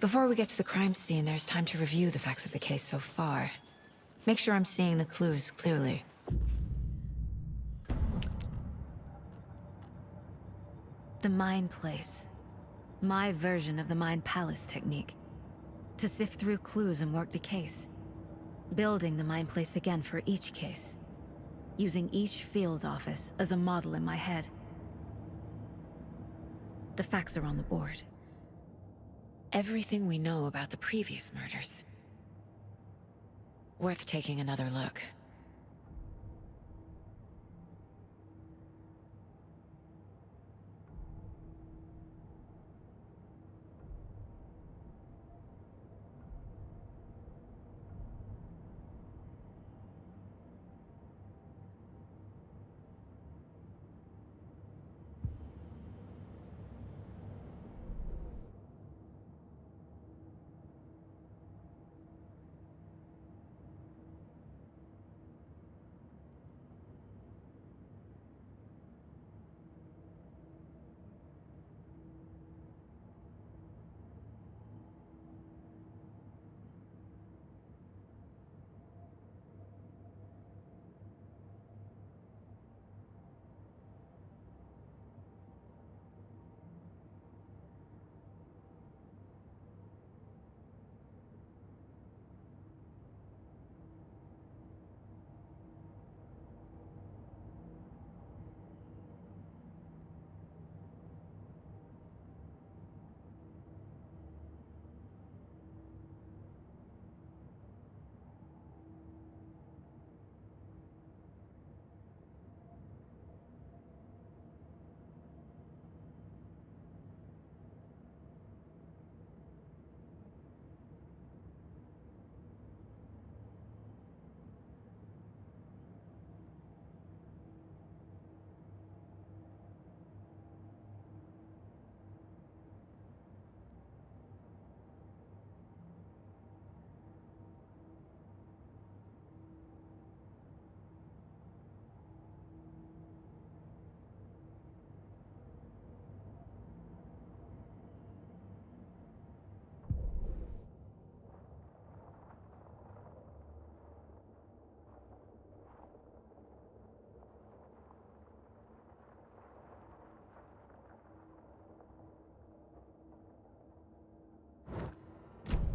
Before we get to the crime scene, there's time to review the facts of the case so far. Make sure I'm seeing the clues clearly. The Mind Place. My version of the Mind Palace technique. To sift through clues and work the case. Building the Mind Place again for each case. Using each field office as a model in my head. The facts are on the board. Everything we know about the previous murders. Worth taking another look.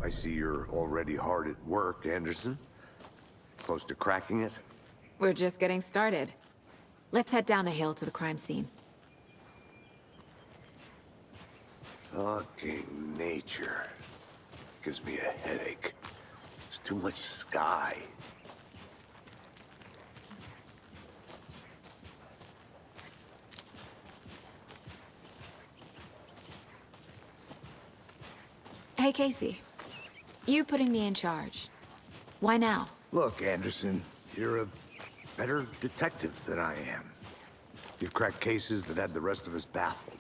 I see you're already hard at work, Anderson. Close to cracking it? We're just getting started. Let's head down the hill to the crime scene. Fucking nature. Gives me a headache. There's too much sky. Hey, Casey. You putting me in charge. Why now? Look, Anderson, you're a better detective than I am. You've cracked cases that had the rest of us baffled.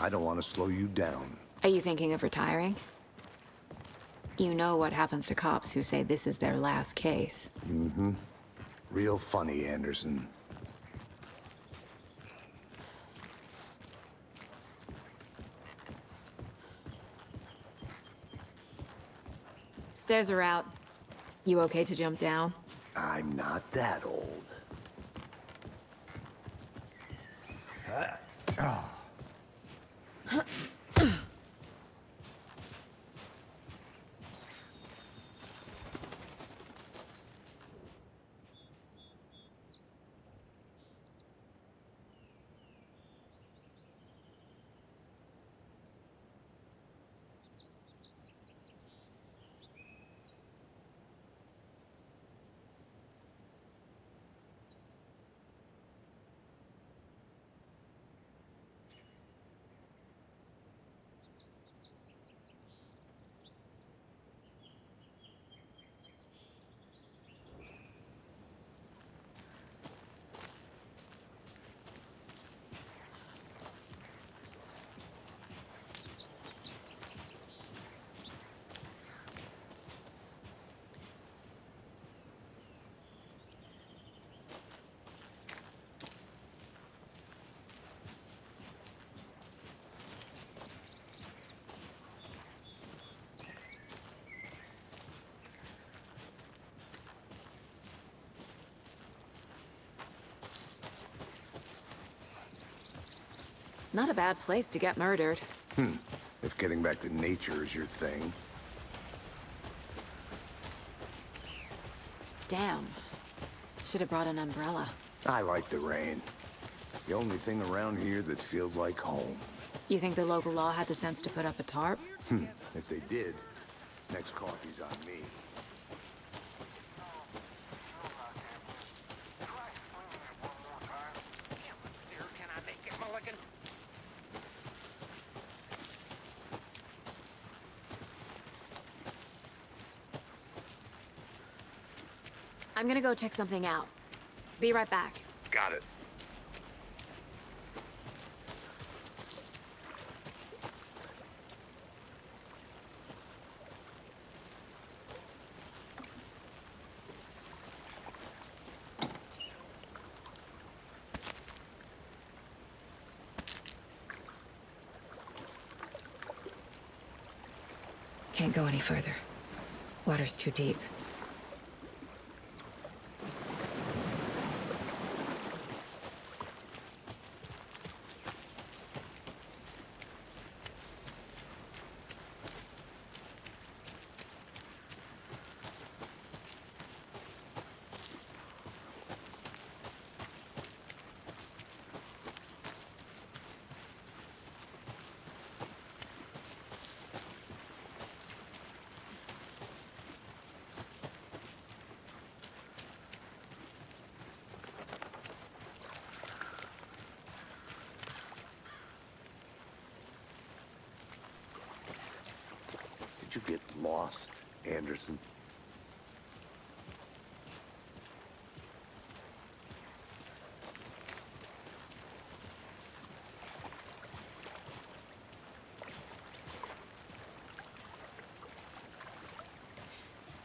I don't want to slow you down. Are you thinking of retiring? You know what happens to cops who say this is their last case. Mm-hmm. Real funny, Anderson. Stairs are out. You okay to jump down? I'm not that old. Not a bad place to get murdered. If getting back to nature is your thing. Damn. Should have brought an umbrella. I like the rain. The only thing around here that feels like home. You think the local law had the sense to put up a tarp? If they did, next coffee's on me. Can I make it, Mulligan? I'm gonna go check something out. Be right back. Got it. Can't go any further. Water's too deep. Did you get lost, Anderson?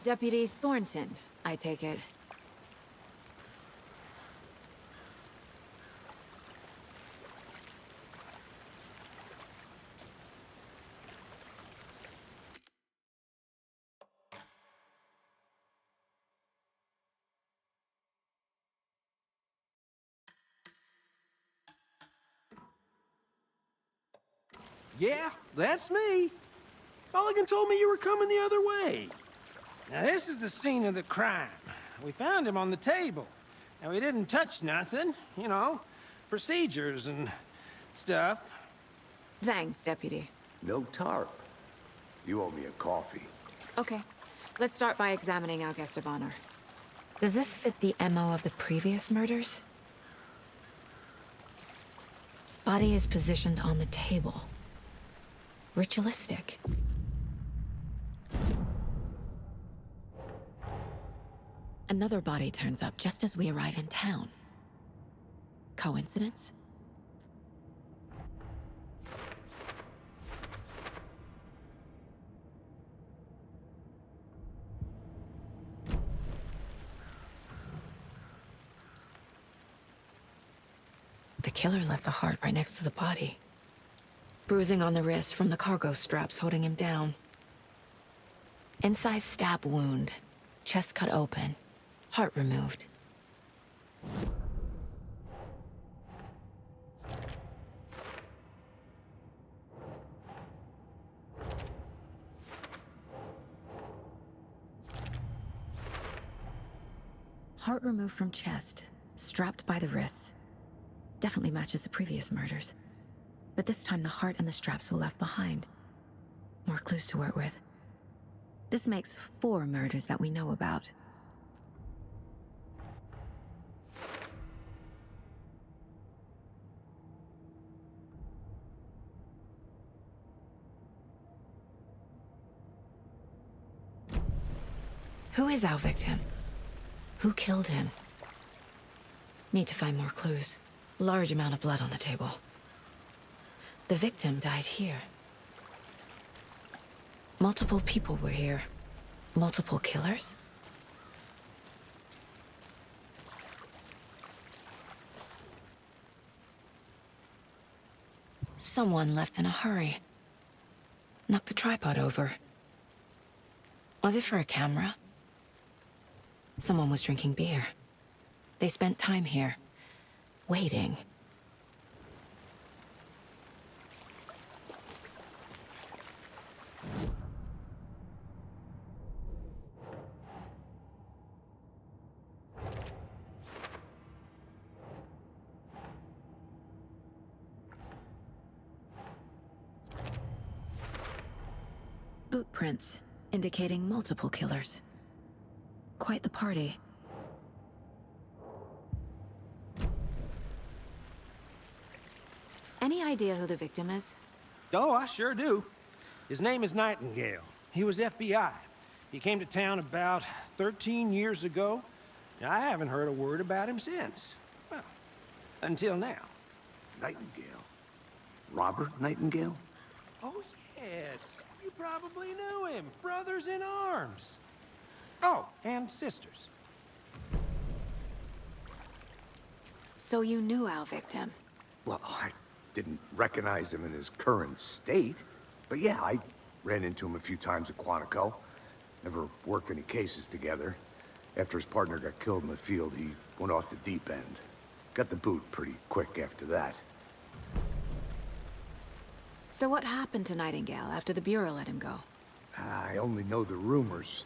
Deputy Thornton, I take it. Yeah, that's me. Mulligan told me you were coming the other way. Now, this is the scene of the crime. We found him on the table. Now, we didn't touch nothing, you know, procedures and stuff. Thanks, Deputy. No tarp. You owe me a coffee. Okay, let's start by examining our guest of honor. Does this fit the MO of the previous murders? Body is positioned on the table. Ritualistic. Another body turns up just as we arrive in town. Coincidence? The killer left the heart right next to the body. Bruising on the wrist from the cargo straps holding him down. Incised stab wound. Chest cut open. Heart removed. Heart removed from chest, strapped by the wrists. Definitely matches the previous murders. But this time the heart and the straps were left behind. More clues to work with. This makes 4 murders that we know about. Who is our victim? Who killed him? Need to find more clues. Large amount of blood on the table. The victim died here. Multiple people were here. Multiple killers? Someone left in a hurry. Knocked the tripod over. Was it for a camera? Someone was drinking beer. They spent time here, waiting. boot prints, indicating multiple killers. Quite the party. Any idea who the victim is? Oh, I sure do. His name is Nightingale. He was FBI. He came to town about 13 years ago. I haven't heard a word about him since. Well, until now. Nightingale? Robert Nightingale? Oh, yes. You probably knew him. Brothers in arms. Oh, and sisters. So you knew our victim? Well, I didn't recognize him in his current state. But yeah, I ran into him a few times at Quantico. Never worked any cases together. After his partner got killed in the field, he went off the deep end. Got the boot pretty quick after that. So what happened to Nightingale after the Bureau let him go? I only know the rumors.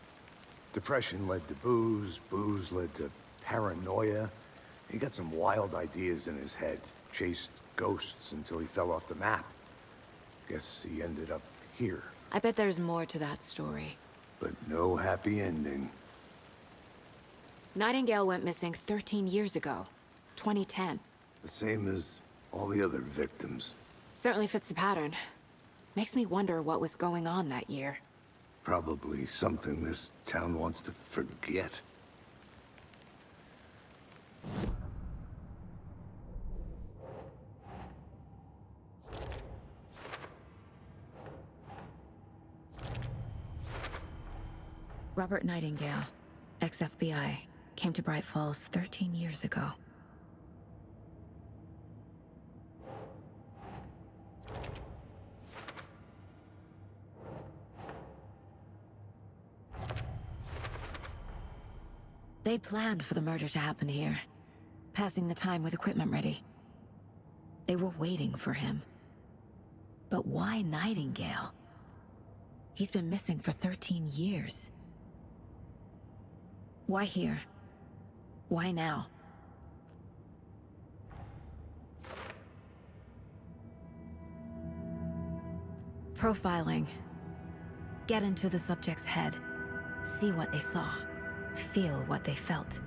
Depression led to booze, booze led to paranoia. He got some wild ideas in his head, chased ghosts until he fell off the map. Guess he ended up here. I bet there's more to that story. But no happy ending. Nightingale went missing 13 years ago, 2010. The same as all the other victims. Certainly fits the pattern. Makes me wonder what was going on that year. Probably something this town wants to forget. Robert Nightingale, ex-FBI, came to Bright Falls 13 years ago. They planned for the murder to happen here, passing the time with equipment ready. They were waiting for him. But why Nightingale? He's been missing for 13 years. Why here? Why now? Profiling. Get into the subject's head. See what they saw. Feel what they felt.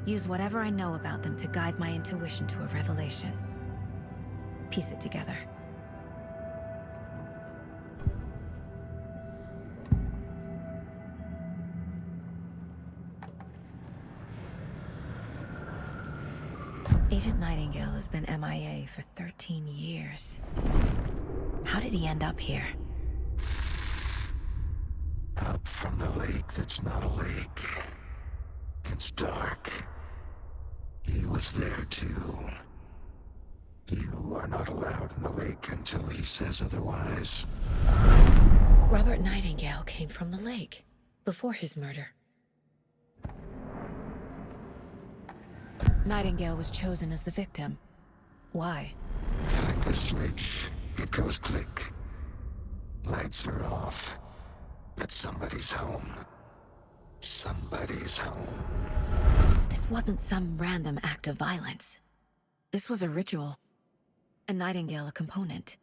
Use whatever I know about them to guide my intuition to a revelation. Piece it together. Agent Nightingale has been MIA for 13 years. How did he end up here? Up from the lake that's not a lake. It's dark. He was there too. You are not allowed in the lake until he says otherwise. Robert Nightingale came from the lake, before his murder. Nightingale was chosen as the victim. Why? Flick the switch, it goes click. Lights are off. But somebody's home. Somebody's home. This wasn't some random act of violence. This was a ritual. And Nightingale a component.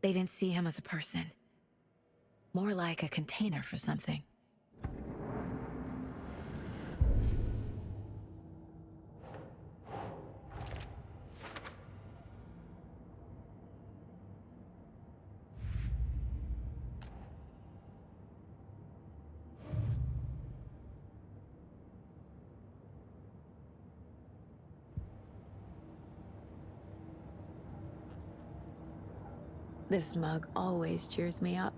They didn't see him as a person. More like a container for something. This mug always cheers me up.